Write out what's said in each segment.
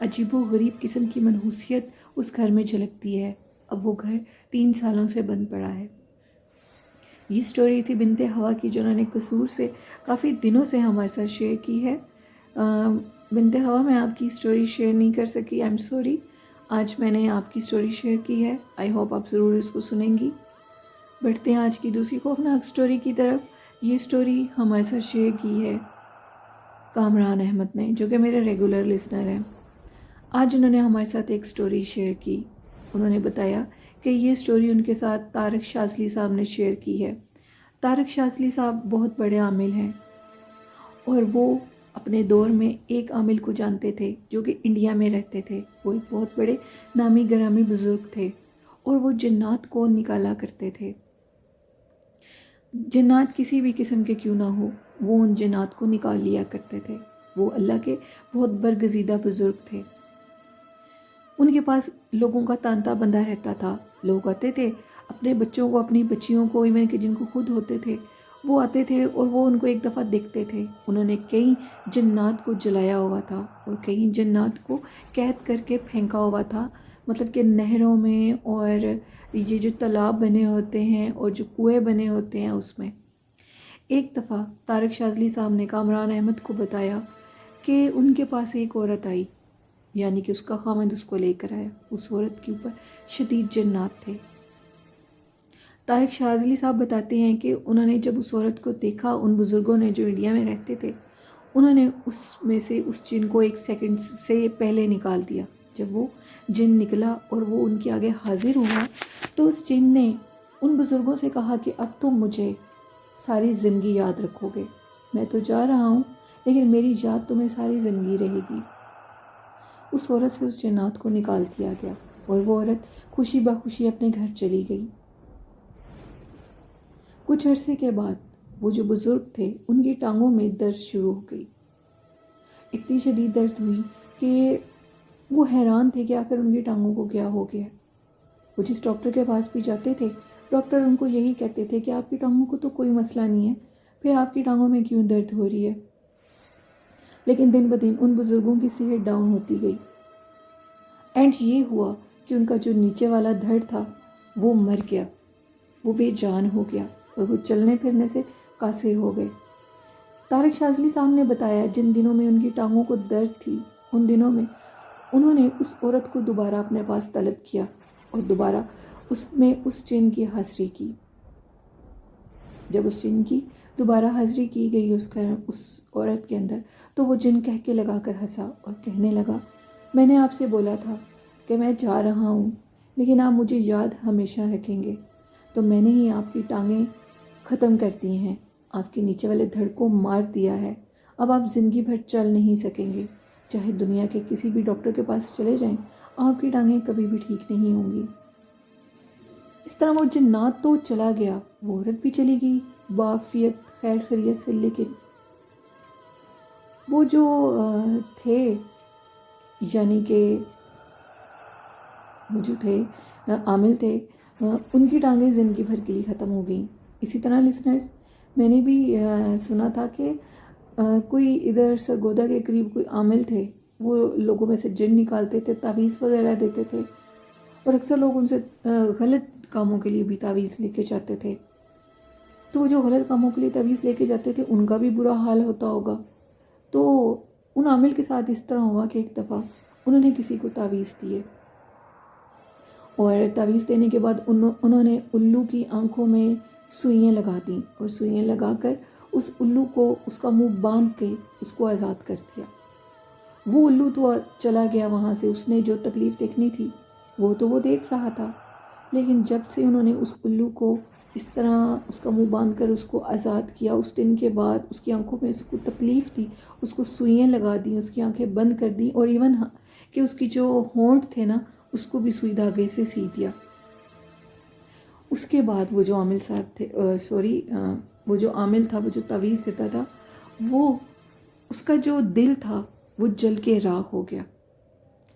عجیب و غریب قسم کی منحوسیت اس گھر میں جھلکتی ہے۔ اب وہ گھر 3 سالوں سے بند پڑا ہے۔ یہ سٹوری تھی بنت ہوا کی، جو انہوں نے قصور سے کافی دنوں سے ہمارے ساتھ شیئر کی ہے۔ بنت ہوا میں آپ کی سٹوری شیئر نہیں کر سکی، آئی ایم سوری۔ آج میں نے آپ کی سٹوری شیئر کی ہے، آئی ہوپ آپ ضرور اس کو سنیں گی۔ بڑھتے ہیں آج کی دوسری خوفناک سٹوری کی طرف۔ یہ سٹوری ہمارے ساتھ شیئر کی ہے کامران احمد نے، جو کہ میرے ریگولر لسنر ہیں۔ آج انہوں نے ہمارے ساتھ ایک سٹوری شیئر کی۔ انہوں نے بتایا کہ یہ سٹوری ان کے ساتھ طارق شاذلی صاحب نے شیئر کی ہے۔ طارق شاذلی صاحب بہت بڑے عامل ہیں، اور وہ اپنے دور میں ایک عامل کو جانتے تھے جو کہ انڈیا میں رہتے تھے۔ وہ ایک بہت بڑے نامی گرامی بزرگ تھے، اور وہ جنات کو نکالا کرتے تھے۔ جنات کسی بھی قسم کے کیوں نہ ہو، وہ ان جنات کو نکال لیا کرتے تھے۔ وہ اللہ کے بہت برگزیدہ بزرگ تھے۔ ان کے پاس لوگوں کا تانتا بندھا رہتا تھا۔ لوگ آتے تھے اپنے بچوں کو، اپنی بچیوں کو، ایون کہ جن کو خود ہوتے تھے، وہ آتے تھے اور وہ ان کو ایک دفعہ دیکھتے تھے۔ انہوں نے کئی جنات کو جلایا ہوا تھا، اور کئی جنات کو قید کر کے پھینکا ہوا تھا، مطلب کہ نہروں میں، اور یہ جو تالاب بنے ہوتے ہیں اور جو کنویں بنے ہوتے ہیں اس میں۔ ایک دفعہ طارق شاذلی صاحب نے کامران احمد کو بتایا کہ ان کے پاس ایک عورت آئی، یعنی کہ اس کا خامند اس کو لے کر آیا۔ اس عورت کے اوپر شدید جنات تھے۔ طارق شاذلی صاحب بتاتے ہیں کہ انہوں نے جب اس عورت کو دیکھا، ان بزرگوں نے جو انڈیا میں رہتے تھے، انہوں نے اس میں سے اس جن کو 1 سیکنڈ سے پہلے نکال دیا۔ جب وہ جن نکلا اور وہ ان کے آگے حاضر ہوا، تو اس جن نے ان بزرگوں سے کہا کہ اب تم مجھے ساری زندگی یاد رکھو گے۔ میں تو جا رہا ہوں، لیکن میری یاد تمہیں ساری زندگی رہے گی۔ اس عورت سے اس جنات کو نکال دیا گیا، اور وہ عورت خوشی بخوشی اپنے گھر چلی گئی۔ کچھ عرصے کے بعد وہ جو بزرگ تھے، ان کی ٹانگوں میں درد شروع ہو گئی۔ اتنی شدید درد ہوئی کہ وہ حیران تھے کہ آخر ان کی ٹانگوں کو کیا ہو گیا۔ وہ جس ڈاکٹر کے پاس بھی جاتے تھے، ڈاکٹر ان کو یہی کہتے تھے کہ آپ کی ٹانگوں کو تو کوئی مسئلہ نہیں ہے، پھر آپ کی ٹانگوں میں کیوں درد ہو رہی ہے؟ لیکن دن بدن ان بزرگوں کی صحت ڈاؤن ہوتی گئی۔ اینڈ یہ ہوا کہ ان کا جو نیچے والا دھڑ تھا وہ مر گیا، وہ بے جان ہو گیا، اور وہ چلنے پھرنے سے قاصر ہو گئے۔ طارق شاذلی صاحب نے بتایا جن دنوں میں ان کی ٹانگوں کو درد تھی، ان دنوں میں انہوں نے اس عورت کو دوبارہ اپنے پاس طلب کیا، اور دوبارہ اس میں اس جن کی حاضری کی۔ جب اس جن کی دوبارہ حاضری کی گئی اس عورت کے اندر، تو وہ جن کہہ کے لگا کر ہنسا اور کہنے لگا، میں نے آپ سے بولا تھا کہ میں جا رہا ہوں، لیکن آپ مجھے یاد ہمیشہ رکھیں گے، تو میں نے ہی آپ کی ٹانگیں ختم کر دی ہیں، آپ کے نیچے والے دھڑ کو مار دیا ہے۔ اب آپ زندگی بھر چل نہیں سکیں گے، چاہے دنیا کے کسی بھی ڈاکٹر کے پاس چلے جائیں، آپ کی ٹانگیں کبھی بھی ٹھیک نہیں ہوں گی۔ اس طرح وہ جنات تو چلا گیا، وہ عورت بھی چلی گئی بعافیت خیر خیریت سے، لیکن وہ جو تھے، یعنی کہ وہ جو تھے عامل تھے، ان کی ٹانگیں زندگی بھر کے لیے ختم ہو گئیں۔ اسی طرح لسنرز، میں نے بھی سنا تھا کہ کوئی ادھر سرگودا کے قریب کوئی عامل تھے، وہ لوگوں میں سے جن نکالتے تھے، تعویذ وغیرہ دیتے تھے، اور اکثر لوگ ان سے غلط کاموں کے لیے بھی تعویذ لے کے جاتے تھے۔ تو جو غلط کاموں کے لیے تعویذ لے کے جاتے تھے، ان کا بھی برا حال ہوتا ہوگا۔ تو ان عامل کے ساتھ اس طرح ہوا کہ ایک دفعہ انہوں نے کسی کو تعویذ دیے، اور تعویذ دینے کے بعد انہوں نے الو کی آنکھوں میں سوئیاں لگا دیں، اور سوئیاں لگا کر اس الو کو، اس کا منہ باندھ کے اس کو آزاد کر دیا۔ وہ الو تو چلا گیا وہاں سے، اس نے جو تکلیف دیکھنی تھی وہ تو وہ دیکھ رہا تھا، لیکن جب سے انہوں نے اس الو کو اس طرح اس کا منہ باندھ کر اس کو آزاد کیا، اس دن کے بعد اس کی آنکھوں میں اس کو تکلیف تھی، اس کو سوئیاں لگا دیں، اس کی آنکھیں بند کر دیں، اور ایون کہ اس کی جو ہونٹ تھے نا، اس کو بھی سوئی دھاگے سے سی دیا۔ اس کے بعد وہ جو عامل صاحب تھے، وہ جو عامل تھا، وہ جو تعویذ دیتا تھا، وہ اس کا جو دل تھا وہ جل کے راکھ ہو گیا۔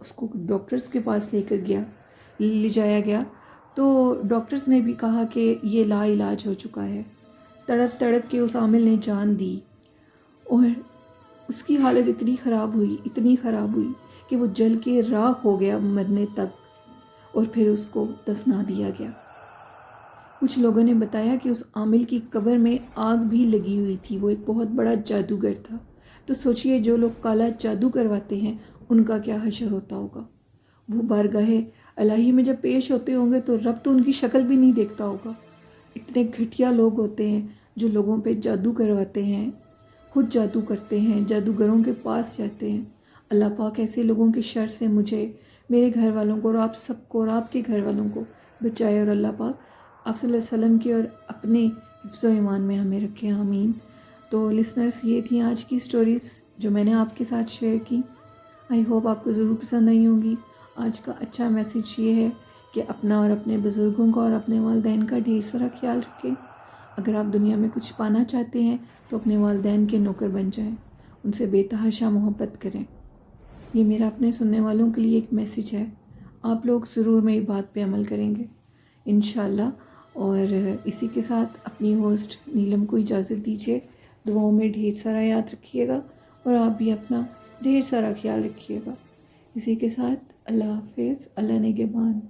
اس کو ڈاکٹرز کے پاس لے جایا گیا، تو ڈاکٹرز نے بھی کہا کہ یہ لا علاج ہو چکا ہے۔ تڑپ تڑپ کے اس عامل نے جان دی، اور اس کی حالت اتنی خراب ہوئی کہ وہ جل کے راکھ ہو گیا مرنے تک، اور پھر اس کو دفنا دیا گیا۔ کچھ لوگوں نے بتایا کہ اس عامل کی قبر میں آگ بھی لگی ہوئی تھی، وہ ایک بہت بڑا جادوگر تھا۔ تو سوچئے جو لوگ کالا جادو کرواتے ہیں ان کا کیا حشر ہوتا ہوگا۔ وہ بارگاہ الہی میں جب پیش ہوتے ہوں گے تو رب تو ان کی شکل بھی نہیں دیکھتا ہوگا۔ اتنے گھٹیا لوگ ہوتے ہیں جو لوگوں پہ جادو کرواتے ہیں، خود جادو کرتے ہیں، جادوگروں کے پاس جاتے ہیں۔ اللہ پاک ایسے لوگوں کی شر سے مجھے، میرے گھر والوں کو اور آپ سب کو اور آپ کے گھر والوں کو بچائے، اور اللہ پاک آپ صلی اللہ علیہ وسلم کی اور اپنے حفظ و ایمان میں ہمیں رکھے، آمین۔ تو لسنرز، یہ تھیں آج کی سٹوریز جو میں نے آپ کے ساتھ شیئر کی۔ آئی ہوپ آپ کو ضرور پسند آئی ہوں گی۔ آج کا اچھا میسیج یہ ہے کہ اپنا اور اپنے بزرگوں کا اور اپنے والدین کا ڈھیر سارا خیال رکھیں۔ اگر آپ دنیا میں کچھ پانا چاہتے ہیں تو اپنے والدین کے نوکر بن جائیں، ان سے بے تحاشا محبت کریں۔ یہ میرا اپنے سننے والوں کے لیے ایک میسیج ہے، آپ لوگ ضرور میری بات پہ عمل کریں گے انشاءاللہ۔ اور اسی کے ساتھ اپنی ہوسٹ نیلم کو اجازت دیجیے۔ دعاؤں میں ڈھیر سارا یاد رکھیے گا اور آپ بھی اپنا ڈھیر سارا خیال رکھیے گا۔ اسی کے ساتھ اللہ حافظ، اللہ نگہبان۔